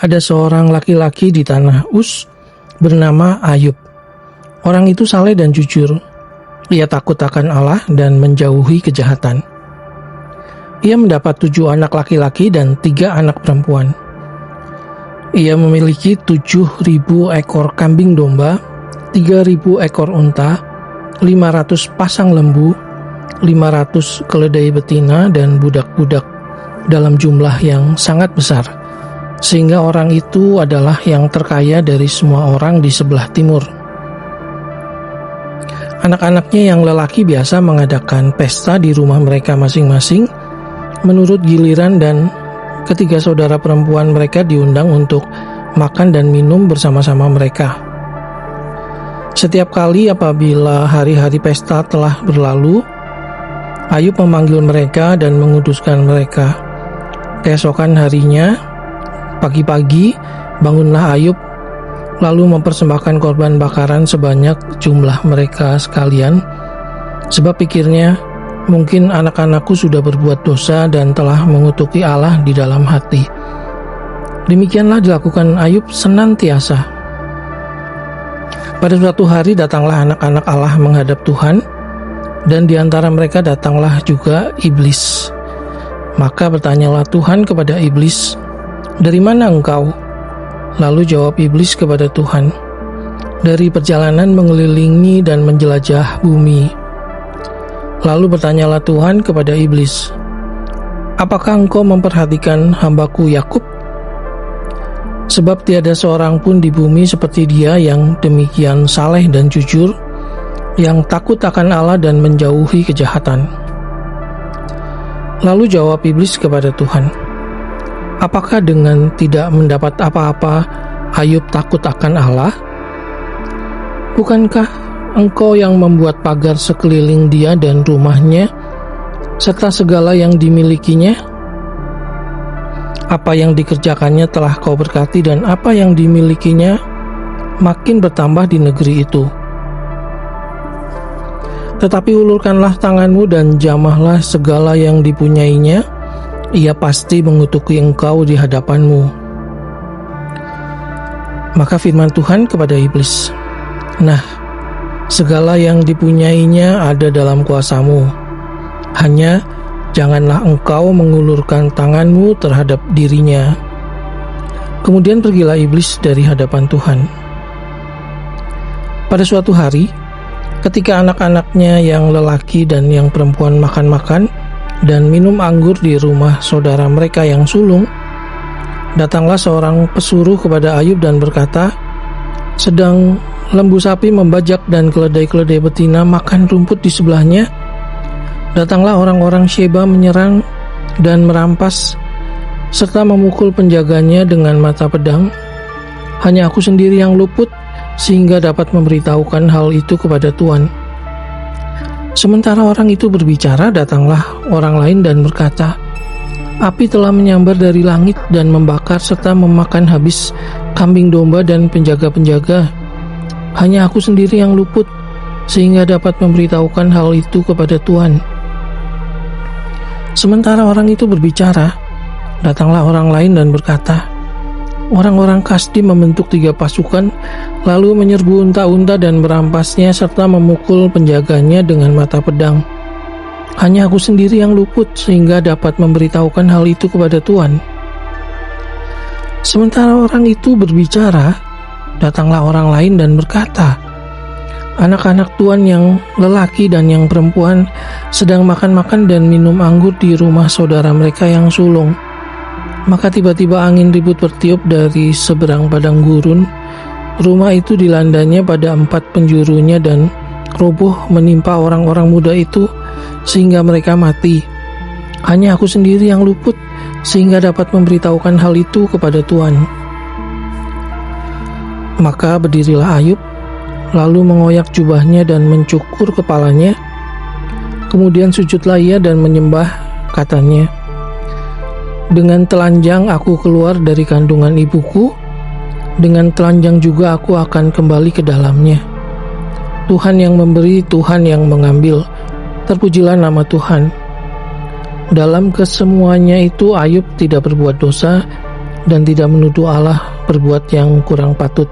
ada seorang laki-laki di tanah Uz bernama Ayub. Orang itu saleh dan jujur. Ia takut akan Allah dan menjauhi kejahatan. Ia mendapat 7 anak laki-laki dan 3 anak perempuan. Ia memiliki 7.000 ekor kambing domba, 3.000 ekor unta, 500 pasang lembu, 500 keledai betina dan budak-budak dalam jumlah yang sangat besar, sehingga orang itu adalah yang terkaya dari semua orang di sebelah timur. Anak-anaknya yang lelaki biasa mengadakan pesta di rumah mereka masing-masing menurut giliran, dan ketiga saudara perempuan mereka diundang untuk makan dan minum bersama-sama mereka. Setiap kali apabila hari-hari pesta telah berlalu, Ayub memanggil mereka dan menguduskan mereka. Keesokan harinya, pagi-pagi, bangunlah Ayub, lalu mempersembahkan korban bakaran sebanyak jumlah mereka sekalian, sebab pikirnya, mungkin anak-anakku sudah berbuat dosa dan telah mengutuki Allah di dalam hati. Demikianlah dilakukan Ayub senantiasa. Pada suatu hari datanglah anak-anak Allah menghadap Tuhan, dan di antara mereka datanglah juga iblis. Maka bertanyalah Tuhan kepada iblis, "Dari mana engkau?" Lalu jawab iblis kepada Tuhan, "Dari perjalanan mengelilingi dan menjelajah bumi." Lalu bertanyalah Tuhan kepada iblis, "Apakah engkau memperhatikan hambaku Yakub? Sebab tiada seorang pun di bumi seperti dia yang demikian saleh dan jujur, yang takut akan Allah dan menjauhi kejahatan." Lalu jawab iblis kepada Tuhan, "Apakah dengan tidak mendapat apa-apa Ayub takut akan Allah? Bukankah engkau yang membuat pagar sekeliling dia dan rumahnya, serta segala yang dimilikinya? Apa yang dikerjakannya telah kau berkati, dan apa yang dimilikinya makin bertambah di negeri itu. Tetapi ulurkanlah tanganmu dan jamahlah segala yang dipunyainya, ia pasti mengutuki engkau di hadapanmu." Maka firman Tuhan kepada iblis, "Nah, segala yang dipunyainya ada dalam kuasamu. Hanya janganlah engkau mengulurkan tanganmu terhadap dirinya." Kemudian pergilah iblis dari hadapan Tuhan. Pada suatu hari, ketika anak-anaknya yang lelaki dan yang perempuan makan-makan dan minum anggur di rumah saudara mereka yang sulung, datanglah seorang pesuruh kepada Ayub dan berkata, "Sedang lembu sapi membajak dan keledai-keledai betina makan rumput di sebelahnya, datanglah orang-orang Sheba menyerang dan merampas, serta memukul penjaganya dengan mata pedang. Hanya aku sendiri yang luput, sehingga dapat memberitahukan hal itu kepada Tuan." Sementara orang itu berbicara, datanglah orang lain dan berkata, "Api telah menyambar dari langit dan membakar serta memakan habis kambing domba dan penjaga-penjaga. Hanya aku sendiri yang luput, sehingga dapat memberitahukan hal itu kepada Tuan." Sementara orang itu berbicara, datanglah orang lain dan berkata, "Orang-orang Kasdi membentuk 3 pasukan, lalu menyerbu unta-unta dan merampasnya serta memukul penjaganya dengan mata pedang. Hanya aku sendiri yang luput, sehingga dapat memberitahukan hal itu kepada Tuan." Sementara orang itu berbicara, datanglah orang lain dan berkata, "Anak-anak Tuan yang lelaki dan yang perempuan sedang makan-makan dan minum anggur di rumah saudara mereka yang sulung. Maka tiba-tiba angin ribut bertiup dari seberang padang gurun. Rumah itu dilandanya pada 4 penjurunya dan roboh menimpa orang-orang muda itu sehingga mereka mati. Hanya aku sendiri yang luput, sehingga dapat memberitahukan hal itu kepada Tuan." Maka berdirilah Ayub, lalu mengoyak jubahnya dan mencukur kepalanya. Kemudian sujudlah ia dan menyembah, katanya, "Dengan telanjang aku keluar dari kandungan ibuku, dengan telanjang juga aku akan kembali ke dalamnya. Tuhan yang memberi, Tuhan yang mengambil, terpujilah nama Tuhan." Dalam kesemuanya itu Ayub tidak berbuat dosa, dan tidak menuduh Allah berbuat yang kurang patut.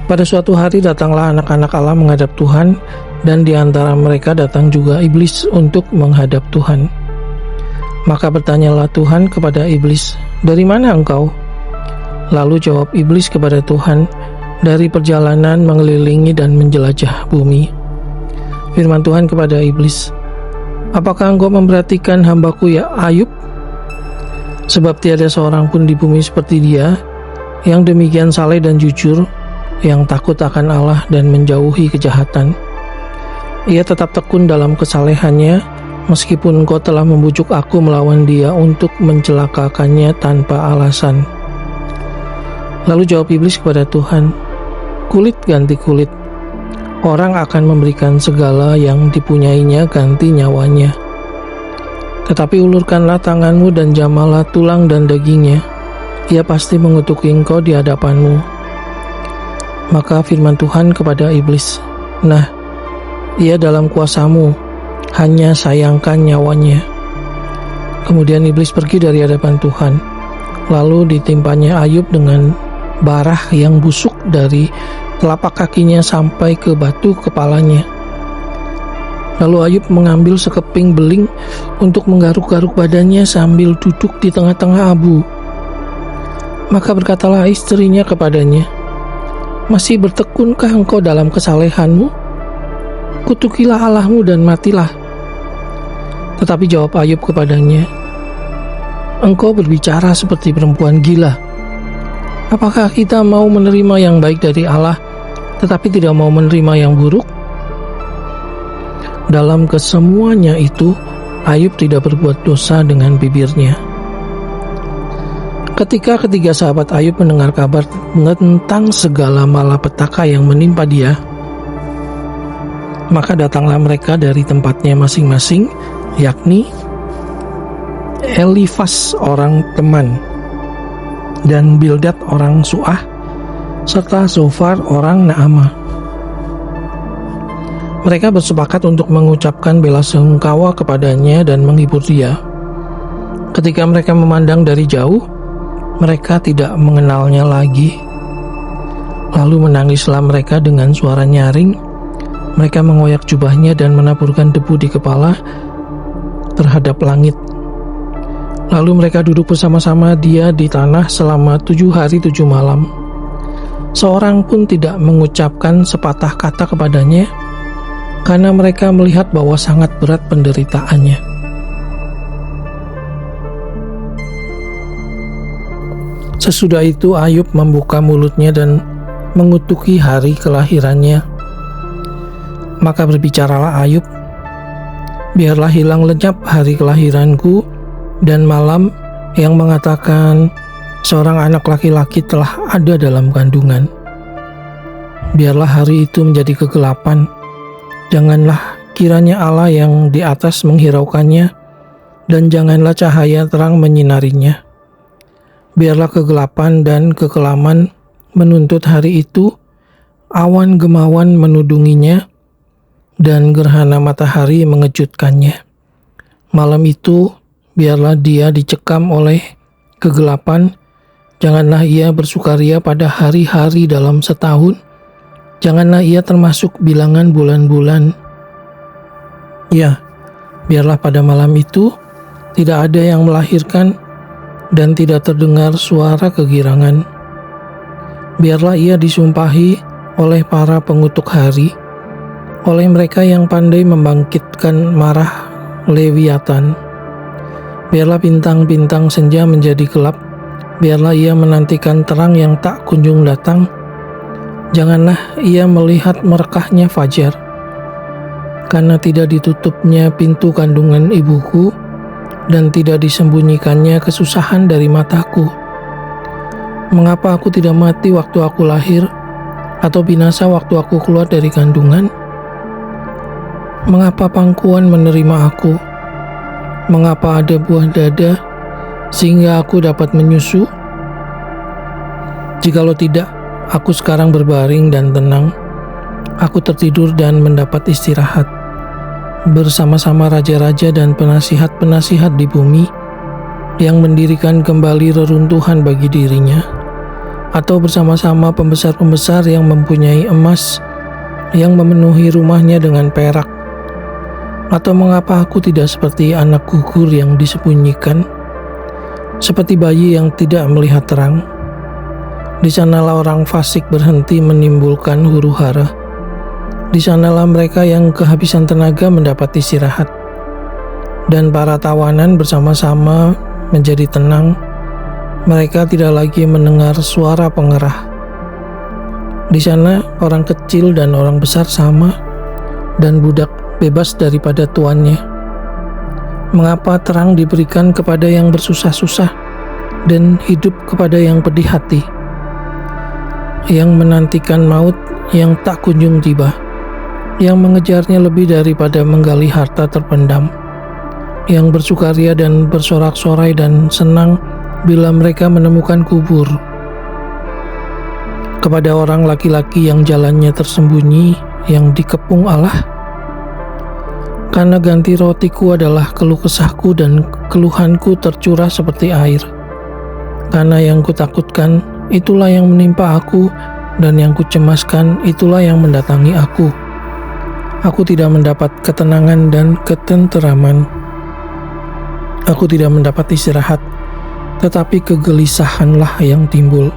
Pada suatu hari datanglah anak-anak Allah menghadap Tuhan, dan di antara mereka datang juga iblis untuk menghadap Tuhan. Maka bertanyalah Tuhan kepada iblis, "Dari mana engkau?" Lalu jawab iblis kepada Tuhan, "Dari perjalanan mengelilingi dan menjelajah bumi." Firman Tuhan kepada iblis, "Apakah engkau memperhatikan hambaku ya Ayub? Sebab tiada seorang pun di bumi seperti dia, yang demikian saleh dan jujur, yang takut akan Allah dan menjauhi kejahatan. Ia tetap tekun dalam kesalehannya, meskipun engkau telah membujuk aku melawan dia untuk mencelakakannya tanpa alasan." Lalu jawab iblis kepada Tuhan, "Kulit ganti kulit. Orang akan memberikan segala yang dipunyainya ganti nyawanya. Tetapi ulurkanlah tanganmu dan jamalah tulang dan dagingnya. Ia pasti mengutuki engkau di hadapanmu." Maka firman Tuhan kepada iblis, "Nah, ia dalam kuasamu, hanya sayangkan nyawanya." Kemudian iblis pergi dari hadapan Tuhan. Lalu ditimpanya Ayub dengan barah yang busuk dari telapak kakinya sampai ke batu kepalanya. Lalu Ayub mengambil sekeping beling untuk menggaruk-garuk badannya sambil duduk di tengah-tengah abu. Maka berkatalah istrinya kepadanya, "Masih bertekunkah engkau dalam kesalehanmu? Kutukilah Allahmu dan matilah." Tetapi jawab Ayub kepadanya, "Engkau berbicara seperti perempuan gila. Apakah kita mau menerima yang baik dari Allah, tetapi tidak mau menerima yang buruk?" Dalam kesemuanya itu, Ayub tidak berbuat dosa dengan bibirnya. Ketika ketiga sahabat Ayub mendengar kabar tentang segala malapetaka yang menimpa dia, maka datanglah mereka dari tempatnya masing-masing, yakni Elifas orang Teman, dan Bildad orang Suah, serta Zofar orang Naamah. Mereka bersepakat untuk mengucapkan belasungkawa kepadanya dan menghibur dia. Ketika mereka memandang dari jauh, mereka tidak mengenalnya lagi. Lalu menangislah mereka dengan suara nyaring. Mereka mengoyak jubahnya dan menaburkan debu di kepala terhadap langit. Lalu mereka duduk bersama-sama dia di tanah selama 7 hari 7 malam. Seorang pun tidak mengucapkan sepatah kata kepadanya, karena mereka melihat bahwa sangat berat penderitaannya. Sesudah itu Ayub membuka mulutnya dan mengutuki hari kelahirannya. Maka berbicaralah Ayub, "Biarlah hilang lenyap hari kelahiranku dan malam yang mengatakan seorang anak laki-laki telah ada dalam kandungan. Biarlah hari itu menjadi kegelapan. Janganlah kiranya Allah yang di atas menghiraukannya, dan janganlah cahaya terang menyinarinya. Biarlah kegelapan dan kekelaman menuntut hari itu, awan gemawan menudunginya, dan gerhana matahari mengejutkannya. Malam itu biarlah dia dicekam oleh kegelapan. Janganlah ia bersukaria pada hari-hari dalam setahun. Janganlah ia termasuk bilangan bulan-bulan. Ya, biarlah pada malam itu tidak ada yang melahirkan dan tidak terdengar suara kegirangan. Biarlah ia disumpahi oleh para pengutuk hari, oleh mereka yang pandai membangkitkan marah Lewiatan. Biarlah bintang-bintang senja menjadi gelap. Biarlah ia menantikan terang yang tak kunjung datang. Janganlah ia melihat merekahnya fajar, karena tidak ditutupnya pintu kandungan ibuku, dan tidak disembunyikannya kesusahan dari mataku. Mengapa aku tidak mati waktu aku lahir, atau binasa waktu aku keluar dari kandungan? Mengapa pangkuan menerima aku? Mengapa ada buah dada, sehingga aku dapat menyusu? Jikalau tidak, aku sekarang berbaring dan tenang. Aku tertidur dan mendapat istirahat bersama-sama raja-raja dan penasihat-penasihat di bumi. yang mendirikan kembali reruntuhan bagi dirinya, atau bersama-sama pembesar-pembesar yang mempunyai emas yang memenuhi rumahnya dengan perak? Atau mengapa aku tidak seperti anak gugur yang disembunyikan, seperti bayi yang tidak melihat terang? Di sanalah orang fasik berhenti menimbulkan huru-hara. Di sanalah mereka yang kehabisan tenaga mendapat istirahat, dan para tawanan bersama-sama menjadi tenang. Mereka tidak lagi mendengar suara pengerah. Di sana orang kecil dan orang besar sama, dan budak bebas daripada tuannya. Mengapa terang diberikan kepada yang bersusah-susah dan hidup kepada yang pedih hati, yang menantikan maut yang tak kunjung tiba, yang mengejarnya lebih daripada menggali harta terpendam, yang bersukaria dan bersorak-sorai dan senang bila mereka menemukan kubur? Kepada orang laki-laki yang jalannya tersembunyi, yang dikepung Allah, karena ganti rotiku adalah keluh kesahku dan keluhanku tercurah seperti air. Karena yang kutakutkan, itulah yang menimpa aku, dan yang kucemaskan, itulah yang mendatangi aku. Aku tidak mendapat ketenangan dan ketenteraman. Aku tidak mendapat istirahat, tetapi kegelisahanlah yang timbul.